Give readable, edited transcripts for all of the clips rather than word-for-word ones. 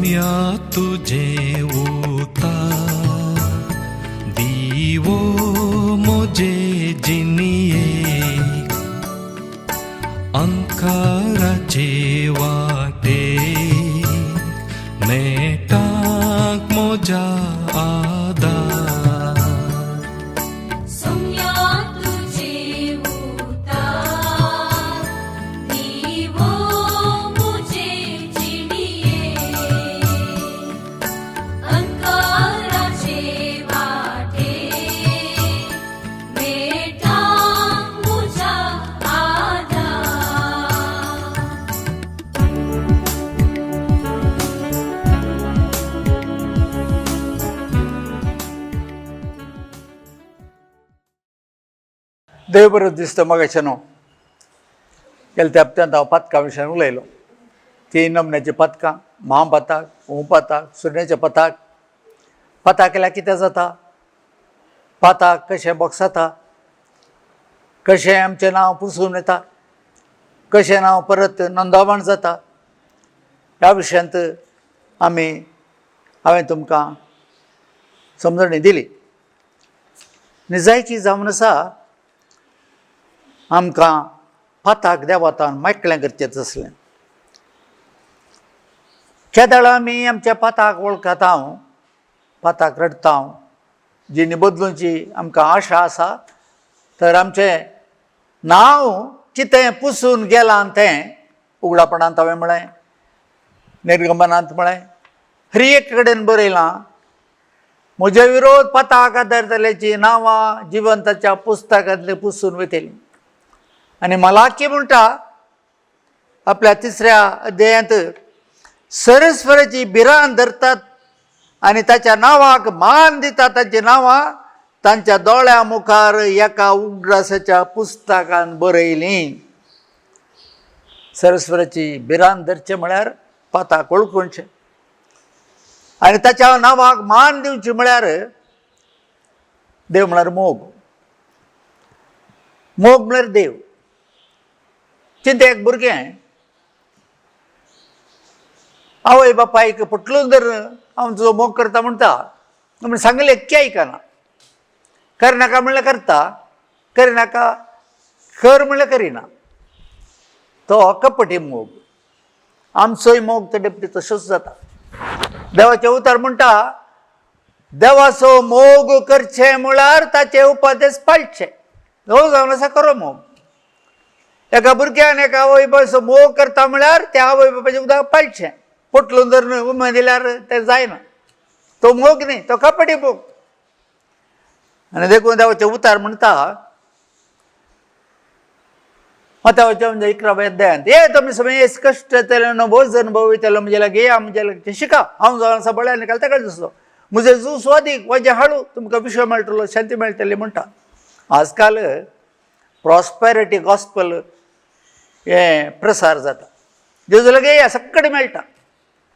सौम्या तुझे उतार दीवो मुझे जिनिये अंकाराचे वाटे नेटाक मोजा आधार देव बरोबर दिसतं मगाच्या न्हू गेल्या त्या हप्त्यांत हांव पथका विशयान उलयलो. 3 नमन्याची पथकां, महापथक, उपपथक, सुरण्याचें पथक. पथक केल्यार कितें जाता, पथक कशें बोगसता, कशें आमचें नांव पुसून येता, कशें नांव परत नोंदवण जाता, ह्या विशयांत हांवें तुमकां समजणी दिली. निजायची जावन आसा आमकां पथक देवातान मेकळें गरजेचें आसलें. केदाळ आमी आमच्या पथक वळखता, पथक रडता, जिणी बदलूंची आमकां आशा आसा, तर आमचें नांव कितें पुसून गेलां तें उगडापणांत हांवें म्हळें, निर्गमनांत म्हळें, हर एक कडेन बरयलां. म्हजे विरोध पथक आदारतल्याची नांवां जिवंताच्या पुस्तकांतलीं पुसून वयतलीं. आनी मलाकी म्हणटा आपल्या 3ऱ्या अध्यायांत, सरस्वराची भिरांत धरतात आनी ताच्या नांवाक मान दितात, तांची नांवां तांच्या दोळ्या मुखार एका उगडासाच्या पुस्तकांत बरयलीं. सरस्वराची भिरांत धरचें म्हळ्यार पथक वळखुचें आनी ताच्या नांवाक मान दिवची म्हळ्यार देव म्हळ्यार मोग. मोग म्हळ्यार देव. चिंत एक भुरगें आवय बापायक फटलून धर हांव तुजो मोग करता म्हणटा, म्हण सांगलें की आयकना. करनाका म्हणल्यार करता, करिनाका कर म्हणल्यार करिना. तो कपटी मोग. आमचोय मोग तडेपटी तसोच जाता. देवाचें उतर म्हणटा, देवाचो मोग करचें म्हळ्यार ताचे उपदेश पाळचे. हो जावन आसा खरो मोग. एका भुरग्यान एका आवय बापायचो मोग करता म्हळ्यार त्या आवय बापायचें उदक पाळचें. फटलून धरून उमेद दिल्यार तें जायना. तो मोग न्ही, तो कपटी मोग. आनी देखून देवाचें उतार म्हणटा मतावाच्या म्हणजे 11व्या अध्यायांत, ये तुमी सगळे कश्ट केलेलो भोजन भोवितलो म्हजे लागीं येया, म्हजे लागीं शिका. हांव जावन आसा बळ्यान निकाल तेका दिसलो. म्हजे जूं स्वादीक वाजे हाडू तुमकां विश्व मेळटलो, शांती मेळटली म्हणटा. आजकाल प्रॉस्पेरिटी गॉस्पल हें प्रसार जाता. जेजू लागीं येया, सगळें मेळटा.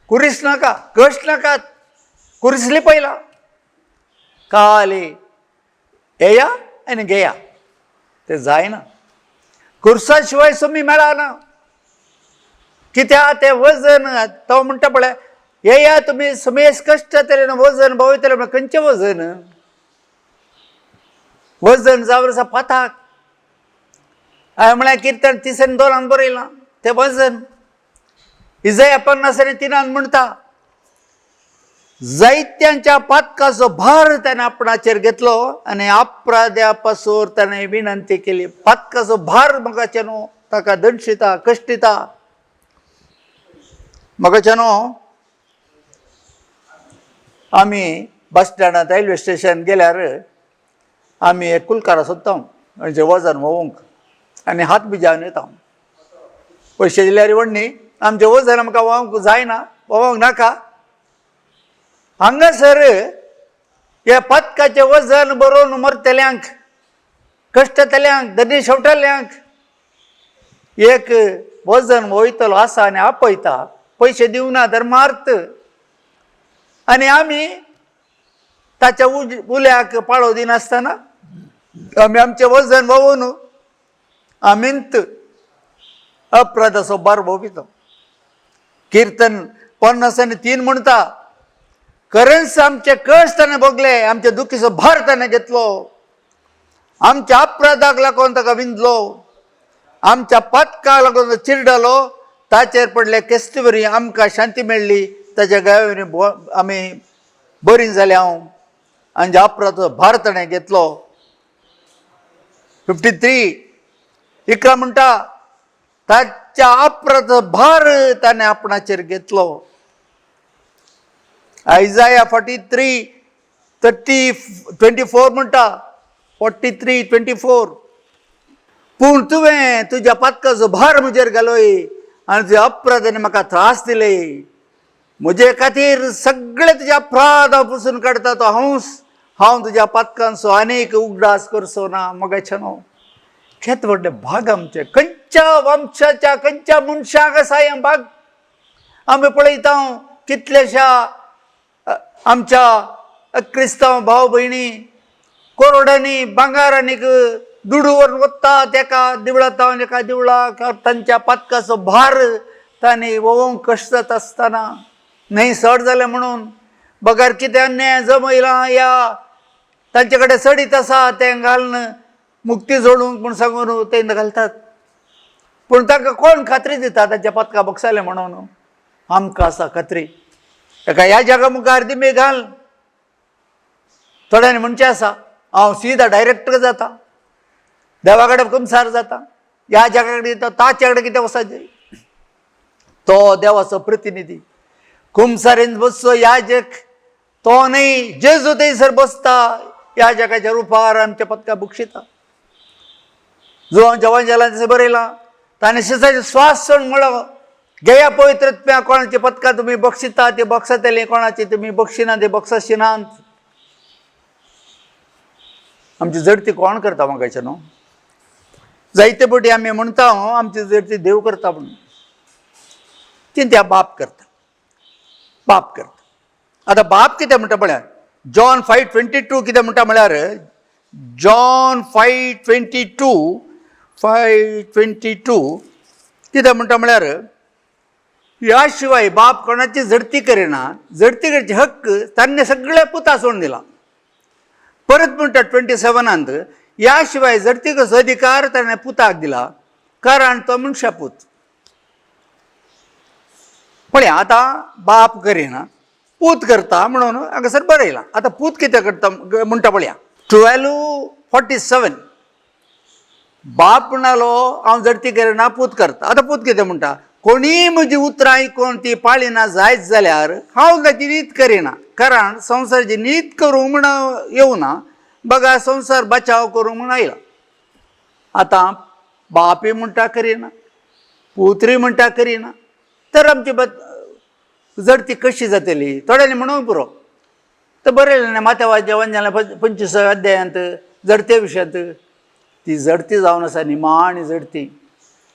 कुरीस नाका, कश्ट नाकात, कुरिसली पयला खाली येया आनी घेया. तें जायना. कुर्सा शिवाय सुमी मेळना. कित्याक तें वजन तो म्हणटा पळय, येया तुमी समेस कश्ट केलें वजन भोंवयतलें. म्हळ्यार खंयचें वजन? वजन जावन आसा पथक. हांवें म्हळ्यार किर्तन 3:2 बरयलां तें वजन. इजाया 50:3 म्हणटा, जायत्यांच्या पथकाचो भार ताणें आपणाचेर घेतलो आनी अपराध्या पासून ताणें विनंती केली. पथकाचो भार मोगाचें न्हू, ताका दंशिता, कश्टिता. मोगाचें न्हू, आमी बस स्टँडांत रेल्वे स्टेशन गेल्यार आमी एक कुलकारा सोदता म्हणजे वजन व्होवंक आनी हात बिजावन येता. पयशे दिल्यार व्हडणी, आमचें वजन आमकां व्होवंक जायना, व्होवंक नाका. हांगासर हे पथकाचें वजन बरोवन मरतल्यांक, कश्टतल्यांक, धनी शेवटल्यांक एक वजन वयतलो आसा आनी आपयता. पयशे दिवना धर्मार्थ. आनी आमी ताच्या उल्याक पाळो दिनासतना आमी आमचें वजन व्होवून आमींत अपराधाचो भार भोविता. किर्तन 53 म्हणता करन्स आमचे कष्ट ताणें भोगले, आमचे दुखीचो भार ताणें घेतलो, आमच्या अपराधाक लागून ताका विंदलो, आमच्या पातकाक लागून चिरडलो, ताचेर पडले केस्तीवरी आमकां शांती मेळ्ळी, ताच्या गांवरी आमी बरी जाली हांव, आनी अपराधाचो भार ताणें घेतलो. 53 इकरा म्हणटा ताच्या अपराधाचो भार ताणें आपणाचेर घेतलो. आयजाया 24 म्हणटा 43:24 पूण तुवें तुज्या पातकाचो भार म्हजेर घालोय आनी तुज्या अपराधांनी म्हाका त्रास दिले. म्हजे खातीर सगळे तुजे अपराध हांव पुसून काडटा तो हांव तुज्या पातकांचो आनीक उगडास करचो ना. मोगाचें न्हू, केत व्हडले भाग आमचे, खंयच्या वंशाच्या खंयच्या मनशाक आसा हे भाग. आमी पळयता कितलेशा आमच्या क्रिस्तांव भाव भयणी कोरड्यांनी भांगार आनीक दुडू व्हरून वतात एका देवळांत एका देवळाक, तांच्या पातकाचो भार तांणी वोवंक कश्ट जाता आसतना न्हंय सड जालें म्हणून बगार कितें अन्याय जमयला या तांचे कडेन सडीत आसा तें घालन मुक्ती जोडूंक म्हूण सांगून ते घालतात. पूण ताका कोण खात्री दिता ताच्या पातका बगसालें म्हणून? आमकां आसा खात्री. ताका ह्या जगा मुखार दिमे घाल. थोड्यांनी म्हणचें आसा हांव सीदा डायरेक्टर जाता, देवा कडेन कमसार जाता, ह्या जगा कडेन ताचे कडेन कितें वचत? तो देवाचो प्रतिनिधी कुमसारेन बसचो याजक तो न्हय, जेजू थंयसर बसता ह्या जगाच्या रुपार आमच्या पत्का बक्षिता. जो आमच्या वंशजांनी बरयला ताणें शिसाचे स्वास सोड म्हणलो, गया पवित्रत्म्या कोणाची पत्का तुमी बक्षिता ती बक्षतली, कोणाची तुमी बक्षिना ती बक्षशिनांत. आमची जडती कोण करता म्हाकाचे न्हू? जायते फावटी आमी म्हणटा आमची जडती देव करता म्हणून, ती त्या बाप करता. आतां बाप कितें म्हणटा म्हळ्यार जॉन 5:22 कितें म्हणटा म्हळ्यार जॉन 5:22 कितें म्हणटा म्हळ्यार ह्या शिवाय बाप कोणाची जडती करिना, जडती करचे हक्क ताणें सगळे पुता सोडून दिला. परत म्हणटा 27 ह्या शिवाय जडती कसो अधिकार ताणें पुताक दिला कारण तो मनशापूत. पळया आतां बाप करिना पूत करता म्हणून हांगासर बरयला. आतां पूत कितें करता म्हणटा पळया 12:47 बाप म्हणालो हांव जडती करिना पूत करता. आतां पूत कितें म्हणटा, कोणी म्हजी उतरां आयकून ती पाळिना जायत जाल्यार हांव ताची नीत करिना, कारण संवसाराची नीत करूंक म्हण येवना, बघा संवसार बचाव करूंक म्हण आयला. आतां बापय म्हणटा करिना, पुत्री म्हणटा करिना, तर आमची जडती कशी जातली? थोड्यांनी म्हणूंक पुरो तर बरयलें न्ही माथेवाच्या वंशाच्या 25 अध्यायांत जडते विशयांत. ती जडती जावन आसा निमाणी जडती,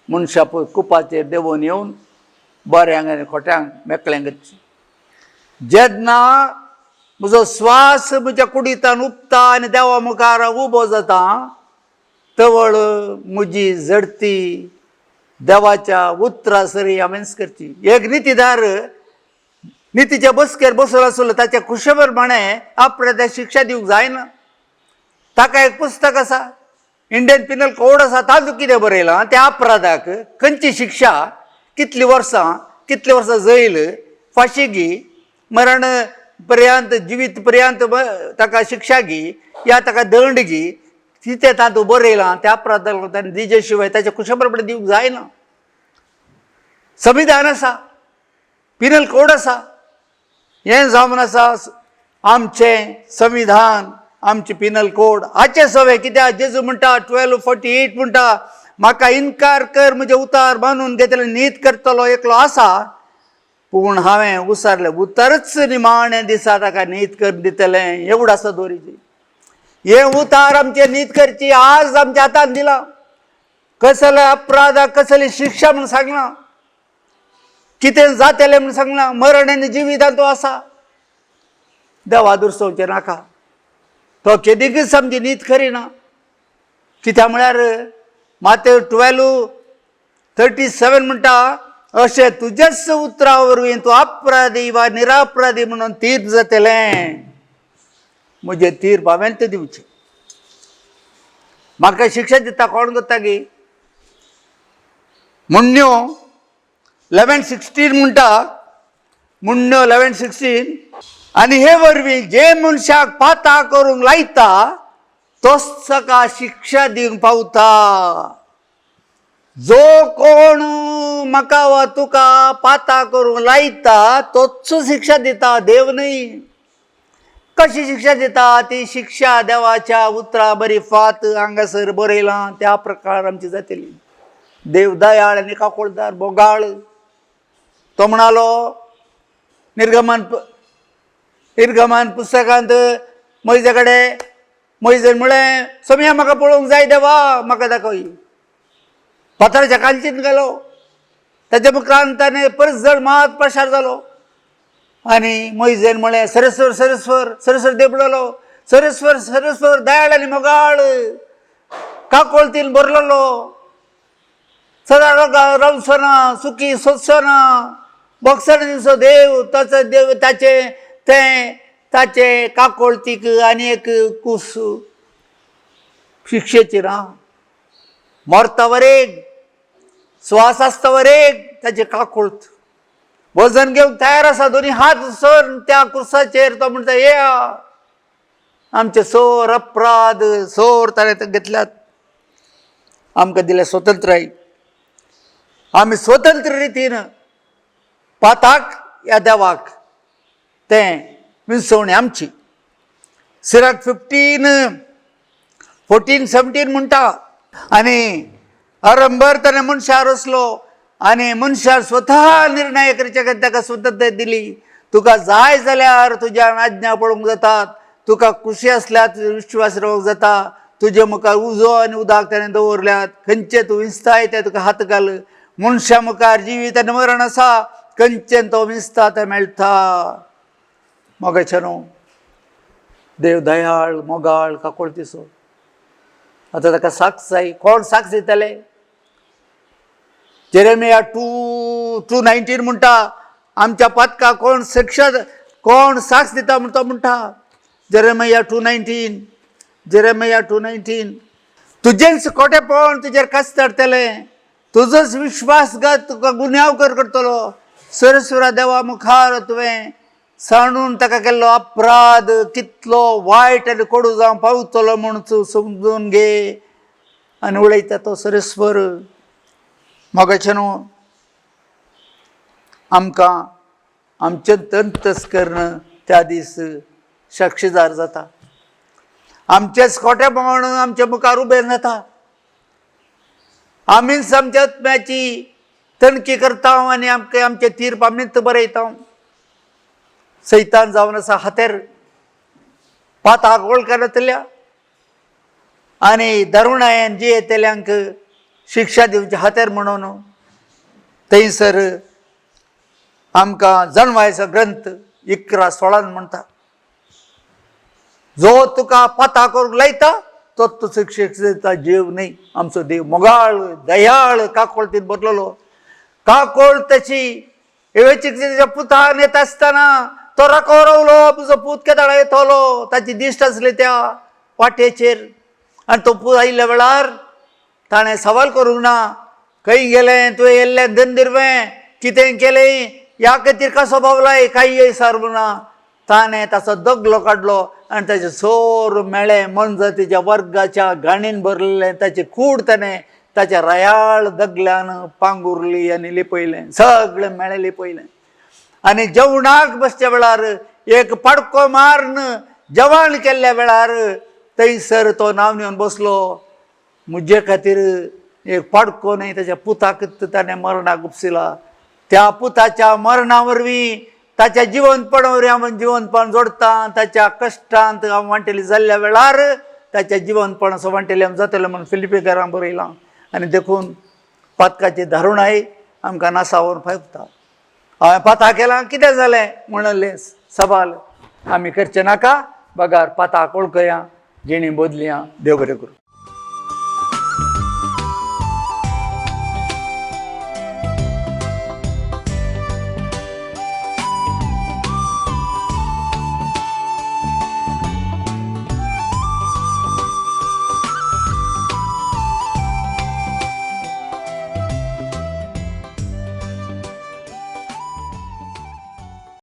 मनशापूत कुपाचेर देंवोन येवन बऱ्यांक आनी खोट्यांक मेकळ्यांक जेन्ना म्हजो स्वास म्हज्या कुडींतान उपता आनी देवा मुखार उबो जाता तवळ म्हजी जडती देवाच्या उतरां सरी हांवें करची. एक नितीदार नितीच्या बसकेर बसलो आसलो, ताच्या खुशे प्रमाणे आपल्याक शिक्षा दिवंक जायना. ताका एक पुस्तक आसा, इंडियन पिनल कोड आसा, तातूंत कितें बरयलां त्या अपराधाक खंयची शिक्षा, कितलीं वर्सां जैल, फाशी घी, मरण पर्यंत जिवीत पर्यंत ताका शिक्षा घी या ताका दंड घी, तिथे तातूंत बरयलां त्या अपराधाक ताणें दिजे शिवाय ताच्या खुशे प्रमाणे दिवंक जायना. संविधान आसा, पिनल कोड आसा, हें जावन आसा आमचें संविधान, आमचे पिनल कोड हाचे सवे. कित्याक जेजू म्हणटा 12:48 म्हणटा म्हाका इन्कार कर, म्हजे उतार बांदून घेतले नीत करतलो एकलो आसा, पूण हांवें उसारलें उतारच निमाण्या दिसा ताका नीत कर दितलें. एवढं आसा दोरीची. हे उतार आमचे नीत करची आज आमच्या हातान दिला. कसले अपराधाक कसली शिक्षा म्हणून सांगना, कितें जातलें म्हणून सांगना, मरण आनी जिवितांत तो आसा. देवा दुर्सोवचें नाका, तो केदीकच आमची नीत करिना. कित्याक म्हळ्यार मातेव 12:37 म्हणटा अशें तुजेच उतरा वरवीं तूं अपराधी वा निरापराधी म्हणून तीर्प जातलें. म्हजें तीर्प हांवें तें दिवचें. म्हाका शिक्षा दिता कोण करता गे? मुन्यो 11:16 म्हणटा, मुन्यो 11:16, आनी हे वरवीं जे मनशाक पाता करूंक लायता तोच ताका शिक्षा दिवंक पावता. जो कोण म्हाका वा तुका पाता करूंक लायता तोच शिक्षा दिता, देव न्हय. कशी शिक्षा दिता? ती शिक्षा देवाच्या उतरा बरी फात हांगासर बरयलां त्या प्रकार आमची जातली. देव दयाळ आनी काकुळदार बोगाळ. तो म्हणालो निर्गमन पुस्तकांत मोइजे कडेन, मोइजेन म्हळें सोम्या म्हाका पळोवंक जाय देवा, म्हाका दाखय. फातराच्या कांचीन गेलो, ताच्या मुखार ताणें परस जड मात प्रसार जालो. आनी मोइजेन म्हळें सरस्वर सरस्वर सरस्वर देबळलो, सरस्वर सरस्वर दयाळ आनी मोगाळ काकोळतीन भरलेलो, सदा रावचो ना, सुखी सोदचो ना, बोगसण दिवचो देव. ताचो देव ताचे काकोळतीक आनी एक कूस शिक्षेचेर आहा. मरता वरेग, स्वास आसता वरेग ताचे काकोळत वजन घेवंक तयार आसा. दोनी हात सर त्या कुर्साचेर तो म्हणटा या आमचे सोर अपराध सोर ताणें घेतल्यात. आमकां दिलें स्वतंत्राय. आमी स्वतंत्र रितीन पाताक या देवाक तें विंसवणी आमची. सिराक 15:14-17 म्हणटा, आनी अरंबर ताणें मनशार रचलो आनी मनशार स्वता निर्णय करचे खातीर ताका स्वतंत्रता दिली. तुका जाय जाल्यार तुज्या आज्ञा पळोवंक जातात, तुका खुशी आसल्यार तुजो विश्वास रावंक जाता. तुजे मुखार उजो आनी उदक ताणें दवरल्यात, खंयचे तूं विंचताय ते तुका हात घाल. मनशा मुखार जिवीत आनी मरण आसा, खंयचें तो विंचता तें मेळटा. मोगाचें न्हू, देव दयाळ मोगाळ काकोळतीचो. आतां ताका साक्ष जाय. कोण साक्ष दितले? जेरेमिया 2:19 म्हणटा, आमच्या पातका कोण शिक्षा कोण साक्ष दिता म्हण तो म्हणटा. जेरेमिया 2:19 तुजेंच खोटेपण तुजेर कास्ताडटलें, तुजोच विश्वासघात तुका गुन्यांवकार करतलो. सरस्वरा देवा मुखार तुवें सांडून ताका केल्लो अपराध कितलो वायट आनी कडू जावं पावतलो म्हूण तूं समजून घे. आनी उलयता तो सरस्वर. मोगाचें न्हू, आमकां आमचें तंतस्करण त्या दीस साक्षीदार जाता. आमचेच खोटेपण आमच्या मुखार उबें जाता. आमीच आमच्या आत्म्याची तणकी करता आनी आमचें तीर्प आमीच बरयता. सैतान जावन आसा हातेर पाताक वळखतल्या आनी दारुणायेन जियेतल्यांक शिक्षा दिवचे हातेर म्हणून थंयसर आमकां जणवायचो ग्रंथ 11:16 म्हणटा, जो तुका पाता करूंक लायता तोच तूं शिक्षा जीव न्हय. आमचो देव मोगाळ दयाळ काकोळतीन भरलेलो. काकोळ तशी एवेच्या पुतान येता आसतना तो राको रावलो. तुजो पूत केदाळ येतलो, ताची दिश्ट आसली त्या वाटेचेर. आनी तो पूत आयिल्ल्या वेळार ताणें सवाल करूंक ना, खंय गेलें तुवें येयल्लें धनदिरवें, कितें केलें, ह्या खातीर कसो पावलाय, काही येयसार म्हणा. ताणें ताचो दगलो काडलो आनी ताचे सोर मेळे मनजातीच्या वर्गाच्या घाणीन भरलेलें ताचें कूड ताणें ताच्या रयाळ दगल्यान पांगुरली आनी लिपयलें. सगळें मेळें लिपयलें. आनी जेवणाक बसच्या वेळार एक पाडको मारून जेवण केल्ल्या वेळार थंयसर तो नांव घेवन बसलो. म्हजे खातीर एक पाडको न्हय, ताच्या पुताक ताणें मरणाक उपसिला. त्या पुताच्या मरणा वरवीं ताच्या जिवंतपणा वरवीं हांव जिवंतपण जोडटा. ताच्या कश्टांत हांव वांटेली जाल्ल्या वेळार ताच्या जिवंतपण असो वांटेली हांव जातलें म्हणून फिलिपिकारांक बरयलां. आनी देखून पातकाची दारुणाय आमकां नासावून फायपता. हांवें पाता केलां कितें जालें म्हणलें सवाल आमी करचे नाका. बगार पाताक वळखया, जिणी बदलया. देव बरें करूं.